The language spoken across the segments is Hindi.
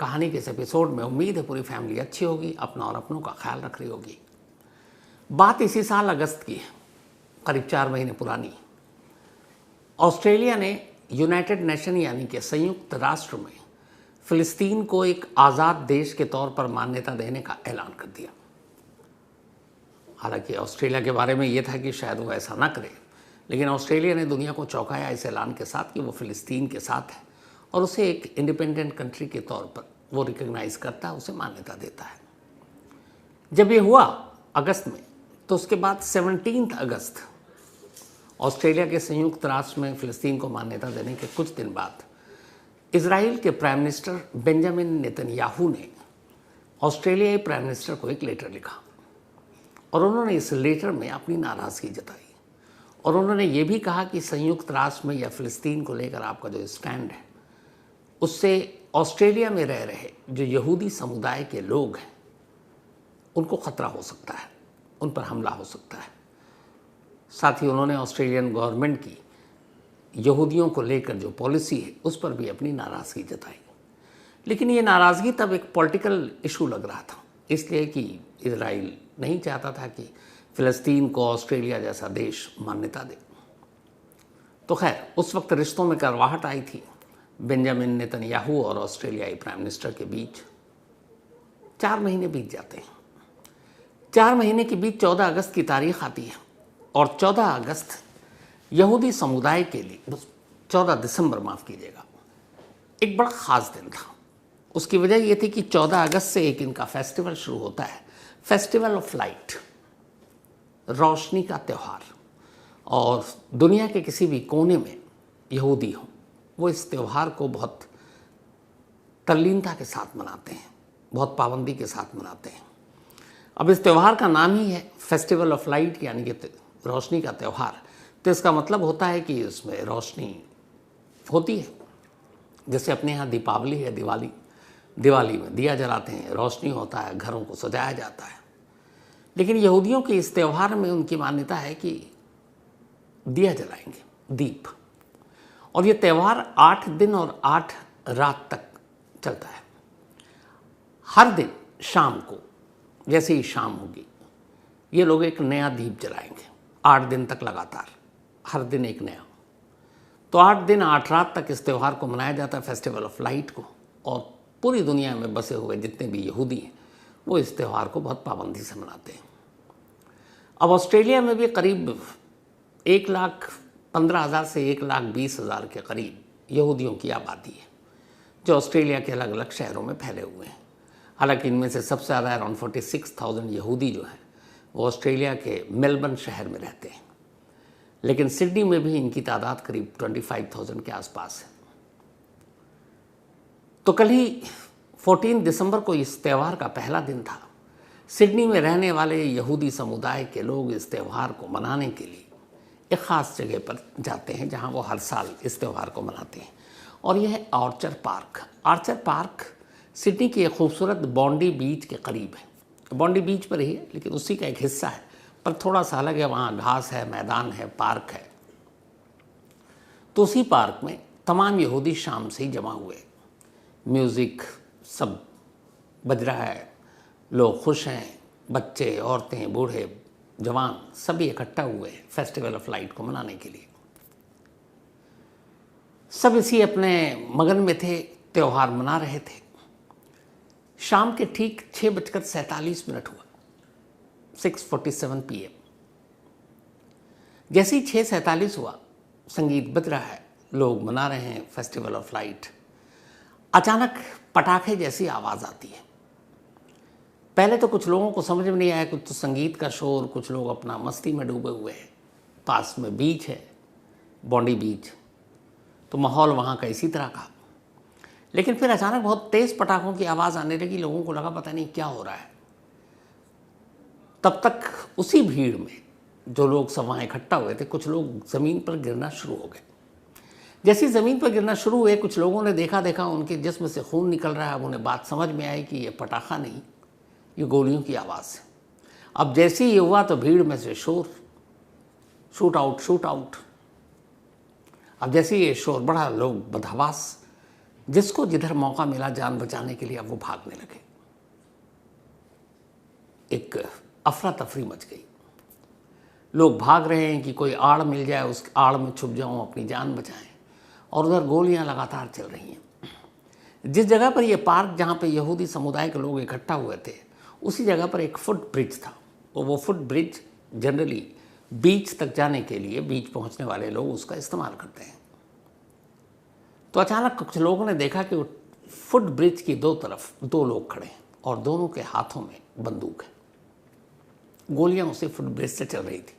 कहानी के इस एपिसोड में उम्मीद है पूरी फैमिली अच्छी होगी, अपना और अपनों का ख्याल रख रही होगी। बात इसी साल अगस्त की है, करीब 4 महीने पुरानी। ऑस्ट्रेलिया ने यूनाइटेड नेशन यानी कि संयुक्त राष्ट्र में फ़िलिस्तीन को एक आज़ाद देश के तौर पर मान्यता देने का ऐलान कर दिया। हालांकि ऑस्ट्रेलिया के बारे में ये था कि शायद वो ऐसा ना करे, लेकिन ऑस्ट्रेलिया ने दुनिया को चौंकाया इस ऐलान के साथ कि वो फ़िलिस्तीन के साथ है और उसे एक इंडिपेंडेंट कंट्री के तौर पर वो रिकग्नाइज़ करता है, उसे मान्यता देता है। जब ये हुआ अगस्त में, तो उसके बाद 17 अगस्त ऑस्ट्रेलिया के संयुक्त राष्ट्र में फ़िलिस्तीन को मान्यता देने के कुछ दिन बाद इजराइल के प्राइम मिनिस्टर बेंजामिन नेतन्याहू ने ऑस्ट्रेलियाई प्राइम मिनिस्टर को एक लेटर लिखा और उन्होंने इस लेटर में अपनी नाराज़गी जताई और उन्होंने ये भी कहा कि संयुक्त राष्ट्र में या फ़िलिस्तीन को लेकर आपका जो स्टैंड है उससे ऑस्ट्रेलिया में रह रहे जो यहूदी समुदाय के लोग हैं उनको ख़तरा हो सकता है, उन पर हमला हो सकता है। साथ ही उन्होंने ऑस्ट्रेलियन गवर्नमेंट की यहूदियों को लेकर जो पॉलिसी है उस पर भी अपनी नाराज़गी जताई। लेकिन ये नाराज़गी तब एक पॉलिटिकल इशू लग रहा था, इसलिए कि इजराइल नहीं चाहता था कि फ़िलिस्तीन को ऑस्ट्रेलिया जैसा देश मान्यता दे। तो खैर उस वक्त रिश्तों में करवाहट आई थी बेंजामिन नेतन्याहू और ऑस्ट्रेलियाई प्राइम मिनिस्टर के बीच। 4 महीने बीत जाते हैं। 4 महीने के बीच 14 अगस्त की तारीख आती है और 14 अगस्त यहूदी समुदाय के लिए 14 दिसंबर माफ़ कीजिएगा, एक बड़ा ख़ास दिन था। उसकी वजह ये थी कि 14 अगस्त से एक इनका फेस्टिवल शुरू होता है, फेस्टिवल ऑफ लाइट, रोशनी का त्यौहार। और दुनिया के किसी भी कोने में यहूदी हों, वो इस त्यौहार को बहुत तल्लीनता के साथ मनाते हैं, बहुत पाबंदी के साथ मनाते हैं। अब इस त्यौहार का नाम ही है फेस्टिवल ऑफ लाइट यानी कि रोशनी का त्यौहार, तो इसका मतलब होता है कि इसमें रोशनी होती है। जैसे अपने यहाँ दीपावली है, दिवाली में दिया जलाते हैं, रोशनी होता है, घरों को सजाया जाता है। लेकिन यहूदियों के इस त्यौहार में उनकी मान्यता है कि दिया जलाएंगे, दीप। और ये त्यौहार 8 दिन और 8 रात तक चलता है। हर दिन शाम को जैसे ही शाम होगी ये लोग एक नया दीप जलाएंगे, 8 दिन तक लगातार, हर दिन एक नया। तो 8 दिन 8 रात तक इस त्यौहार को मनाया जाता है, फेस्टिवल ऑफ लाइट को। और पूरी दुनिया में बसे हुए जितने भी यहूदी हैं वो इस त्यौहार को बहुत पाबंदी से मनाते हैं। अब ऑस्ट्रेलिया में भी करीब 1,15,000 से 1,20,000 के करीब यहूदियों की आबादी है जो ऑस्ट्रेलिया के अलग अलग शहरों में फैले हुए हैं। हालांकि इनमें से सबसे ज़्यादा अराउंड 46,000 यहूदी जो हैं वो ऑस्ट्रेलिया के मेलबर्न शहर में रहते हैं। लेकिन सिडनी में भी इनकी तादाद करीब 25,000 के आसपास है। तो कल ही 14 दिसंबर को इस त्यौहार का पहला दिन था। सिडनी में रहने वाले यहूदी समुदाय के लोग इस त्यौहार को मनाने के लिए एक ख़ास जगह पर जाते हैं जहां वो हर साल इस त्यौहार को मनाते हैं, और यह है Archer park. Archer park Sydney की एक खूबसूरत बॉन्डी बीच के करीब है। बॉन्डी बीच पर ही है लेकिन उसी का एक हिस्सा है, पर थोड़ा सा अलग है। वहाँ घास है, मैदान है, पार्क है। तो उसी पार्क में तमाम यहूदी शाम से ही जमा हुए, म्यूज़िक सब बज रहा है, लोग खुश हैं, बच्चे, औरतें, बूढ़े, जवान सभी इकट्ठा हुए हैं फेस्टिवल ऑफ लाइट को मनाने के लिए। सब इसी अपने मगन में थे, त्यौहार मना रहे थे। शाम के ठीक 6:47 हुआ, 6:47 PM। जैसे ही 6:47 हुआ, संगीत बज रहा है, लोग मना रहे हैं फेस्टिवल ऑफ लाइट। अचानक पटाखे जैसी आवाज़ आती है। पहले तो कुछ लोगों को समझ में नहीं आया, कुछ तो संगीत का शोर, कुछ लोग अपना मस्ती में डूबे हुए हैं। पास में बीच है, बॉन्डी बीच, तो माहौल वहाँ का इसी तरह का। लेकिन फिर अचानक बहुत तेज़ पटाखों की आवाज़ आने लगी। लोगों को लगा पता नहीं क्या हो रहा है। तब तक उसी भीड़ में जो लोग सब वहाँ इकट्ठा हुए थे, कुछ लोग ज़मीन पर गिरना शुरू हो गए। जैसे ही ज़मीन पर गिरना शुरू हुए, कुछ लोगों ने देखा उनके जिस्म से खून निकल रहा है। अब उन्हें बात समझ में आई कि ये पटाखा नहीं, ये गोलियों की आवाज़ है। अब जैसे ही ये हुआ तो भीड़ में से शोर, शूट आउट। अब जैसे ये शोर बढ़ा, लोग बदहवास जिसको जिधर मौका मिला जान बचाने के लिए अब वो भागने लगे। एक अफरा तफरी मच गई, लोग भाग रहे हैं कि कोई आड़ मिल जाए, उस आड़ में छुप जाऊं, अपनी जान बचाएं, और उधर गोलियां लगातार चल रही हैं। जिस जगह पर ये पार्क, जहाँ पे यहूदी समुदाय के लोग इकट्ठा हुए थे, उसी जगह पर एक फुट ब्रिज था, और वो फुट ब्रिज जनरली बीच तक जाने के लिए बीच पहुंचने वाले लोग उसका इस्तेमाल करते हैं। तो अचानक कुछ लोगों ने देखा कि फुट ब्रिज की दो तरफ दो लोग खड़े हैं और दोनों के हाथों में बंदूक है। गोलियां उसी फुट ब्रिज से चल रही थी,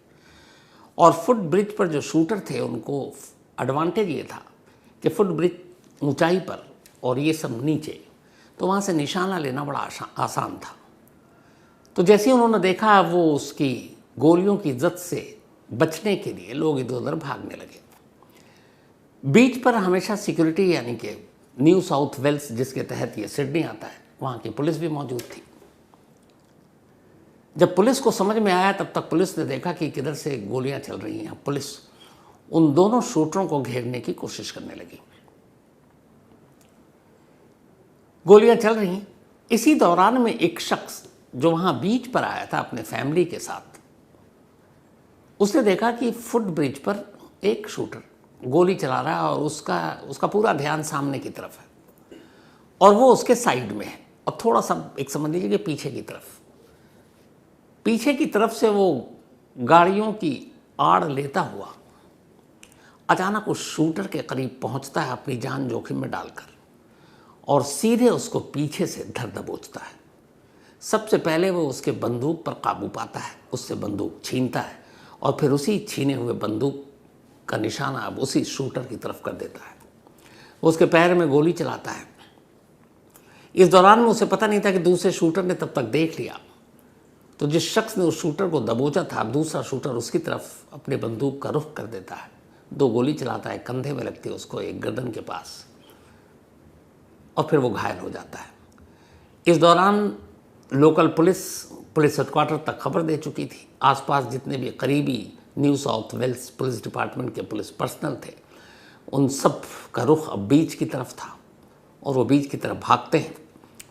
और फुट ब्रिज पर जो शूटर थे उनको एडवांटेज ये था कि फुट ब्रिज ऊंचाई पर और ये सब नीचे, तो वहाँ से निशाना लेना बड़ा आसान था। तो जैसे ही उन्होंने देखा, वो उसकी गोलियों की जद से बचने के लिए लोग इधर उधर भागने लगे। बीच पर हमेशा सिक्योरिटी, यानी कि न्यू साउथ वेल्स जिसके तहत ये सिडनी आता है, वहाँ की पुलिस भी मौजूद थी। जब पुलिस को समझ में आया, तब तक पुलिस ने देखा कि किधर से गोलियां चल रही हैं। पुलिस उन दोनों शूटरों को घेरने की कोशिश करने लगी। गोलियां चल रही, इसी दौरान में एक शख्स जो वहां बीच पर आया था अपने फैमिली के साथ, उसने देखा कि फुट ब्रिज पर एक शूटर गोली चला रहा है, और उसका पूरा ध्यान सामने की तरफ है, और वो उसके साइड में है, और थोड़ा सा एक समझ लीजिए कि पीछे की तरफ से वो गाड़ियों की आड़ लेता हुआ अचानक उस शूटर के करीब पहुंचता है, अपनी जान जोखिम में डालकर, और सीधे उसको पीछे से धर दबोचता है। सबसे पहले वो उसके बंदूक पर काबू पाता है, उससे बंदूक छीनता है, और फिर उसी छीने हुए बंदूक का निशाना अब उसी शूटर की तरफ कर देता है। वो उसके पैर में गोली चलाता है। इस दौरान में उसे पता नहीं था कि दूसरे शूटर ने तब तक देख लिया। तो जिस शख्स ने उस शूटर को दबोचा था, दूसरा शूटर उसकी तरफ अपने बंदूक का रुख कर देता है, दो गोली चलाता है, कंधे में लगती है उसको, एक गर्दन के पास, और फिर वो घायल हो जाता है। इस दौरान लोकल पुलिस हेडक्वार्टर तक खबर दे चुकी थी। आसपास जितने भी करीबी New South Wales police department के पुलिस पर्सनल थे, उन सब का रुख अब बीच की तरफ था, और वो बीच की तरफ भागते हैं।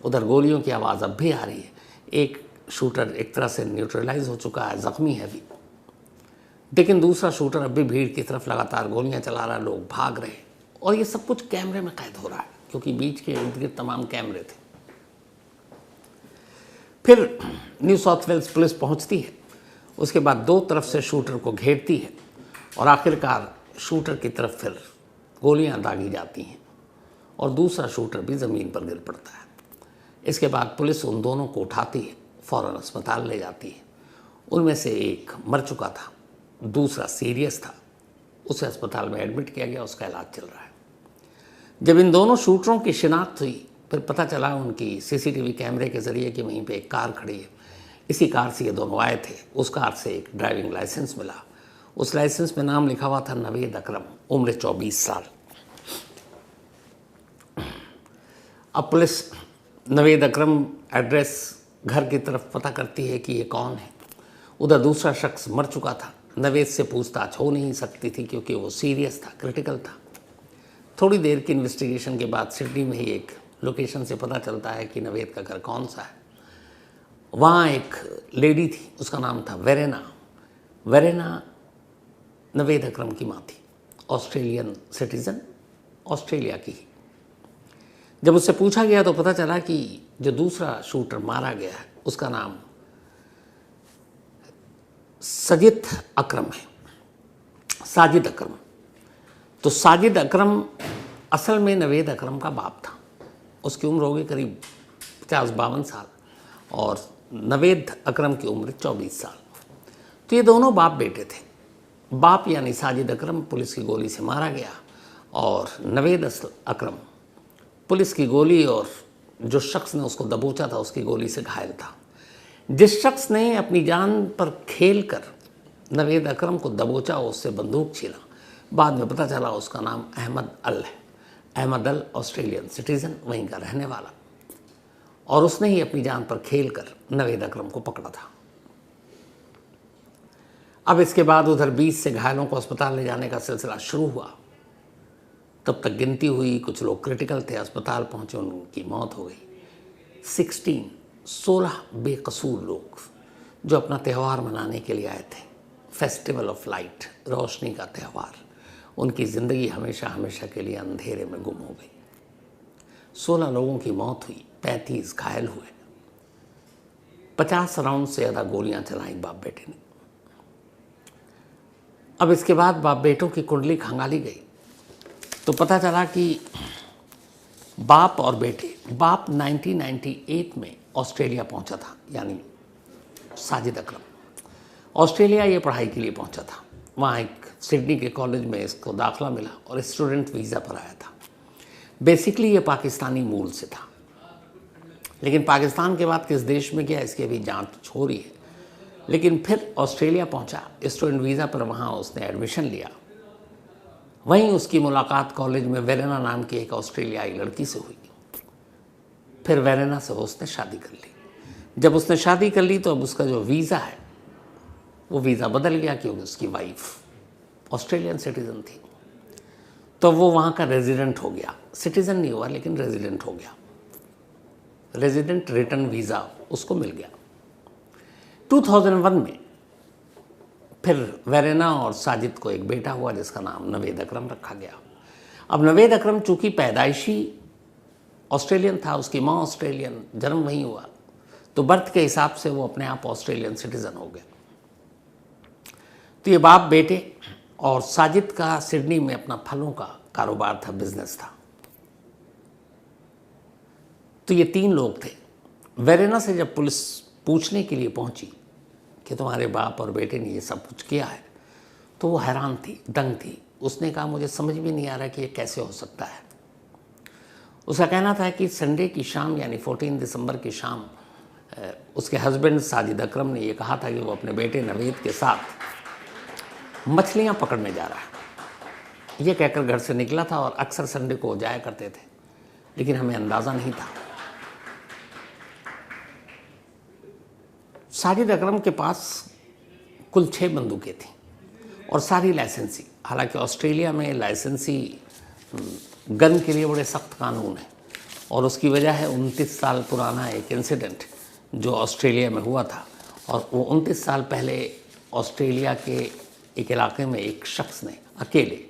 उधर गोलियों की आवाज़ अब भी आ रही है। एक शूटर एक तरह से न्यूट्रलाइज हो चुका है, ज़ख्मी है अभी, लेकिन दूसरा शूटर अब भी भीड़ की तरफ लगातार गोलियां चला रहा है, लोग भाग रहे हैं, और ये सब कुछ कैमरे में कैद हो रहा है, क्योंकि बीच के इर्द गिर्द तमाम कैमरे थे। फिर न्यू साउथ वेल्स पुलिस पहुंचती है, उसके बाद दो तरफ से शूटर को घेरती है, और आखिरकार शूटर की तरफ फिर गोलियां दागी जाती हैं, और दूसरा शूटर भी ज़मीन पर गिर पड़ता है। इसके बाद पुलिस उन दोनों को उठाती है, फ़ौरन अस्पताल ले जाती है। उनमें से एक मर चुका था, दूसरा सीरियस था, उसे अस्पताल में एडमिट किया गया, उसका इलाज चल रहा है। जब इन दोनों शूटरों की शिनाख्त हुई, फिर पता चला उनकी सीसीटीवी कैमरे के ज़रिए कि वहीं पे एक कार खड़ी है, इसी कार से ये दोनों आए थे। उस कार से एक ड्राइविंग लाइसेंस मिला, उस लाइसेंस में नाम लिखा हुआ था नवेद अकरम, उम्र 24 साल। अब पुलिस नवेद अकरम एड्रेस घर की तरफ पता करती है कि ये कौन है। उधर दूसरा शख्स मर चुका था, नवेद से पूछताछ हो नहीं सकती थी क्योंकि वो सीरियस था, क्रिटिकल था। थोड़ी देर की इन्वेस्टिगेशन के बाद सिडनी में ही एक लोकेशन से पता चलता है कि नवेद का घर कौन सा है। वहाँ एक लेडी थी, उसका नाम था वेरेना नवेद अकरम की माँ थी, ऑस्ट्रेलियन सिटीज़न, ऑस्ट्रेलिया की ही। जब उससे पूछा गया तो पता चला कि जो दूसरा शूटर मारा गया है उसका नाम साजिद अकरम है, साजिद अकरम। तो साजिद अकरम असल में नवेद अकरम का बाप था। उसकी उम्र होगी करीब 50-52 साल, और नवेद अकरम की उम्र 24 साल। तो ये दोनों बाप बेटे थे। बाप यानी साजिद अकरम पुलिस की गोली से मारा गया, और नवेद अकरम पुलिस की गोली और जो शख्स ने उसको दबोचा था उसकी गोली से घायल था। जिस शख्स ने अपनी जान पर खेल कर नवेद अकरम को दबोचा, उससे बंदूक छीना, बाद में पता चला उसका नाम अहमद अल है। अहमद अल ऑस्ट्रेलियन सिटीज़न, वहीं का रहने वाला, और उसने ही अपनी जान पर खेल कर नवेद अकरम को पकड़ा था। अब इसके बाद उधर 20 से घायलों को अस्पताल ले जाने का सिलसिला शुरू हुआ। तब तक गिनती हुई, कुछ लोग क्रिटिकल थे, अस्पताल पहुँचे, उनकी मौत हो गई। 16 बेकसूर लोग जो अपना त्यौहार मनाने के लिए आए थे, फेस्टिवल ऑफ लाइट, रोशनी का त्यौहार, उनकी ज़िंदगी हमेशा हमेशा के लिए अंधेरे में गुम हो गई। 16 लोगों की मौत हुई, 35 घायल हुए, 50 राउंड से ज़्यादा गोलियां चलाई बाप बेटे ने। अब इसके बाद बाप बेटों की कुंडली खंगाली गई तो पता चला कि बाप और बेटे, बाप 1998 में ऑस्ट्रेलिया पहुंचा था, यानी साजिद अकरम ऑस्ट्रेलिया ये पढ़ाई के लिए पहुंचा था। वहाँ एक सिडनी के कॉलेज में इसको दाखिला मिला और स्टूडेंट वीज़ा पर आया था। बेसिकली ये पाकिस्तानी मूल से था, लेकिन पाकिस्तान के बाद किस देश में गया इसकी अभी जांच हो रही है। लेकिन फिर ऑस्ट्रेलिया पहुंचा, स्टूडेंट वीज़ा पर, वहाँ उसने एडमिशन लिया। वहीं उसकी मुलाकात कॉलेज में वेरेना नाम की एक ऑस्ट्रेलियाई लड़की से हुई। फिर वेरेना से उसने शादी कर ली। जब उसने शादी कर ली तो अब उसका जो वीज़ा है वो वीज़ा बदल गया, क्योंकि उसकी वाइफ ऑस्ट्रेलियन सिटीज़न थी। तो वो वहाँ का रेजिडेंट हो गया, सिटीज़न नहीं हुआ लेकिन रेजिडेंट हो गया। रेजिडेंट रिटर्न वीज़ा उसको मिल गया। 2001 में फिर वेरेना और साजिद को एक बेटा हुआ जिसका नाम नवेद अकरम रखा गया। अब नवेद अकरम चूँकि पैदाइशी ऑस्ट्रेलियन था, उसकी माँ ऑस्ट्रेलियन, जन्म वहीं हुआ, तो बर्थ के हिसाब से वो अपने आप ऑस्ट्रेलियन सिटीज़न हो गए। तो ये बाप बेटे, और साजिद का सिडनी में अपना फलों का कारोबार था, बिजनेस था। तो ये 3 लोग थे। वेरेना से जब पुलिस पूछने के लिए पहुंची कि तुम्हारे बाप और बेटे ने ये सब कुछ किया है, तो वो हैरान थी, दंग थी। उसने कहा मुझे समझ भी नहीं आ रहा कि ये कैसे हो सकता है। उसका कहना था कि संडे की शाम, यानी 14 दिसंबर की शाम, उसके हस्बैंड साजिद अकरम ने ये कहा था कि वो अपने बेटे नवेद के साथ मछलियाँ पकड़ने जा रहा है। ये कहकर घर से निकला था और अक्सर संडे को जाया करते थे, लेकिन हमें अंदाज़ा नहीं था। साजिद अकरम के पास कुल 6 बंदूकें थीं और सारी लाइसेंसी। हालांकि ऑस्ट्रेलिया में लाइसेंसी गन के लिए बड़े सख्त कानून हैं, और उसकी वजह है 29 साल पुराना एक इंसिडेंट जो ऑस्ट्रेलिया में हुआ था। और वो 29 साल पहले ऑस्ट्रेलिया के एक इलाके में एक शख्स ने अकेले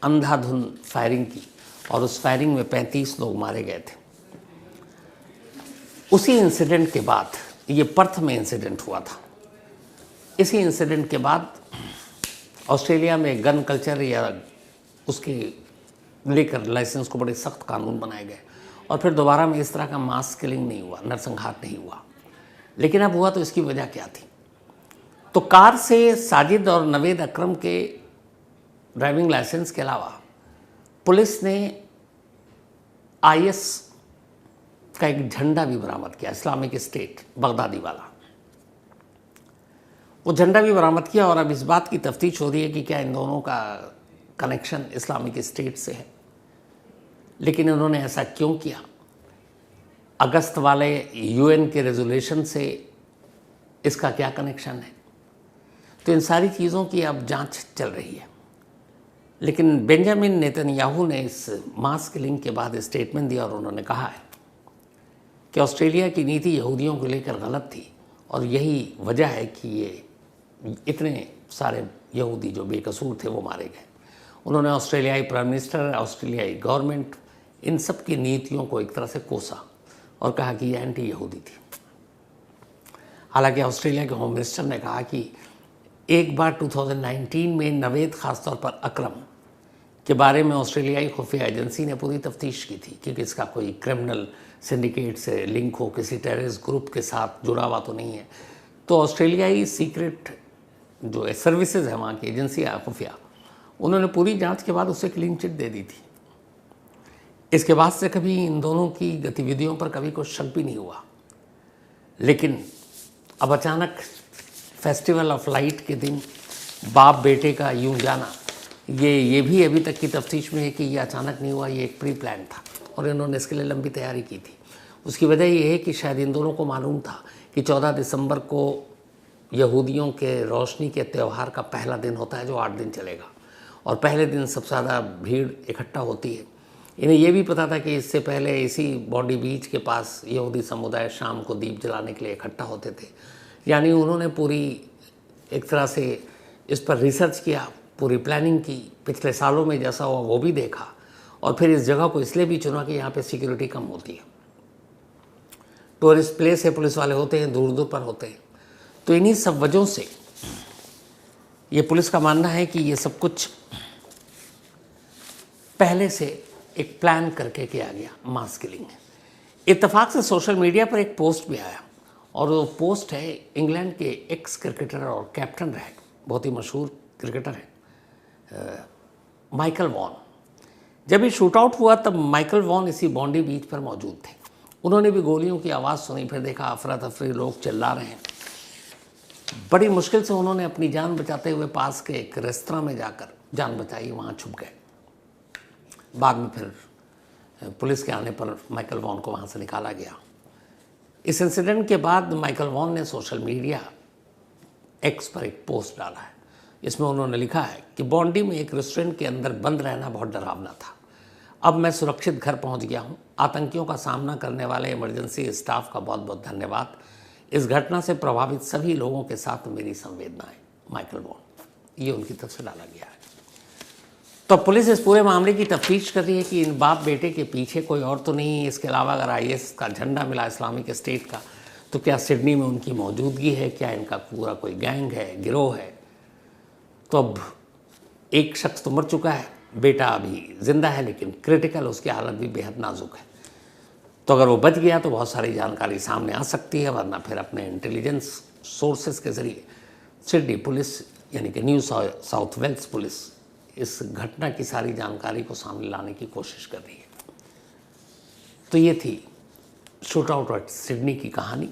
अंधाधुंध फायरिंग की, और उस फायरिंग में 35 लोग मारे गए थे। उसी इंसिडेंट के बाद, ये पर्थ में इंसिडेंट हुआ था, इसी इंसिडेंट के बाद ऑस्ट्रेलिया में गन कल्चर या उसके लेकर लाइसेंस को बड़े सख्त कानून बनाए गए, और फिर दोबारा में इस तरह का मास किलिंग नहीं हुआ, नरसंहार नहीं हुआ। लेकिन अब हुआ तो इसकी वजह क्या थी? तो कार से साजिद और नवेद अकरम के ड्राइविंग लाइसेंस के अलावा पुलिस ने IS का एक झंडा भी बरामद किया, इस्लामिक स्टेट बगदादी वाला। वो झंडा भी बरामद किया, और अब इस बात की तफ्तीश हो रही है कि क्या इन दोनों का कनेक्शन इस्लामिक स्टेट से है। लेकिन इन्होंने ऐसा क्यों किया? अगस्त वाले UN के रेजोल्यूशन से इसका क्या कनेक्शन है? तो इन सारी चीज़ों की अब जांच चल रही है। लेकिन बेंजामिन नेतन्याहू ने इस मास किलिंग के बाद स्टेटमेंट दिया, और उन्होंने कहा है कि ऑस्ट्रेलिया की नीति यहूदियों को लेकर गलत थी, और यही वजह है कि ये इतने सारे यहूदी जो बेकसूर थे वो मारे गए। उन्होंने ऑस्ट्रेलियाई प्राइम मिनिस्टर, ऑस्ट्रेलियाई गवर्नमेंट, इन सब की नीतियों को एक तरह से कोसा और कहा कि ये एंटी यहूदी थी। हालांकि ऑस्ट्रेलिया के होम मिनिस्टर ने कहा कि एक बार 2019 में नवेद, ख़ासतौर पर अकरम के बारे में ऑस्ट्रेलियाई खुफिया एजेंसी ने पूरी तफ्तीश की थी कि इसका कोई क्रिमिनल सिंडिकेट से लिंक हो, किसी टेररिस्ट ग्रुप के साथ जुड़ा हुआ तो नहीं है। तो ऑस्ट्रेलियाई सीक्रेट जो सर्विसेज है, वहाँ की एजेंसियाँ खुफिया, उन्होंने पूरी जांच के बाद उसे क्लीन चिट दे दी थी। इसके बाद से कभी इन दोनों की गतिविधियों पर कभी कोई शक भी नहीं हुआ। लेकिन अब अचानक फेस्टिवल ऑफ लाइट के दिन बाप बेटे का यूं जाना, ये भी अभी तक की तफ्तीश में है कि ये अचानक नहीं हुआ, ये एक प्री प्लान था, और इन्होंने इसके लिए लंबी तैयारी की थी। उसकी वजह ये है कि शायद इन दोनों को मालूम था कि 14 दिसंबर को यहूदियों के रोशनी के त्यौहार का पहला दिन होता है जो 8 दिन चलेगा, और पहले दिन सबसे ज़्यादा भीड़ इकट्ठा होती है। इन्हें ये भी पता था कि इससे पहले इसी बॉन्डी बीच के पास यहूदी समुदाय शाम को दीप जलाने के लिए इकट्ठा होते थे। यानी उन्होंने पूरी एक तरह से इस पर रिसर्च किया, पूरी प्लानिंग की, पिछले सालों में जैसा हुआ वो भी देखा, और फिर इस जगह को इसलिए भी चुना कि यहाँ पे सिक्योरिटी कम होती है, टूरिस्ट प्लेस है, पुलिस वाले होते हैं, दूर दूर पर होते हैं। तो इन्हीं सब वजहों से ये पुलिस का मानना है कि ये सब कुछ पहले से एक प्लान करके किया गया मास किलिंग है। इत्तेफाक से सोशल मीडिया पर एक पोस्ट भी आया, और वो पोस्ट है इंग्लैंड के एक्स क्रिकेटर और कैप्टन रहे, बहुत ही मशहूर क्रिकेटर है, माइकल वॉन। जब ये शूट आउट हुआ तब माइकल वॉन इसी बॉन्डी बीच पर मौजूद थे। उन्होंने भी गोलियों की आवाज़ सुनी, फिर देखा अफरा तफरी, लोग चिल्ला रहे हैं। बड़ी मुश्किल से उन्होंने अपनी जान बचाते हुए पास के एक रेस्तरां में जाकर जान बचाई, वहाँ छुप गए। बाद में फिर पुलिस के आने पर माइकल वॉन को वहाँ से निकाला गया। इस इंसिडेंट के बाद माइकल वॉन ने सोशल मीडिया एक्स पर एक पोस्ट डाला है। इसमें उन्होंने लिखा है कि बॉन्डी में एक रेस्टोरेंट के अंदर बंद रहना बहुत डरावना था। अब मैं सुरक्षित घर पहुंच गया हूं। आतंकियों का सामना करने वाले इमरजेंसी स्टाफ का बहुत बहुत धन्यवाद। इस घटना से प्रभावित सभी लोगों के साथ मेरी संवेदनाएं। माइकल वॉन, ये उनकी तरफ से डाला गया है। तो पुलिस इस पूरे मामले की तफ्तीश कर रही है कि इन बाप बेटे के पीछे कोई और तो नहीं। इसके अलावा अगर IS का झंडा मिला इस्लामिक स्टेट का, तो क्या सिडनी में उनकी मौजूदगी है, क्या इनका पूरा कोई गैंग है, गिरोह है। तो अब एक शख्स तो मर चुका है, बेटा अभी जिंदा है लेकिन क्रिटिकल, उसकी हालत भी बेहद नाजुक है। तो अगर वो बच गया तो बहुत सारी जानकारी सामने आ सकती है, वरना फिर अपने इंटेलिजेंस सोर्सेज के ज़रिए सिडनी पुलिस यानी कि न्यू साउथ वेल्स पुलिस इस घटना की सारी जानकारी को सामने लाने की कोशिश कर रही है। तो ये थी शूट आउट एट सिडनी की कहानी।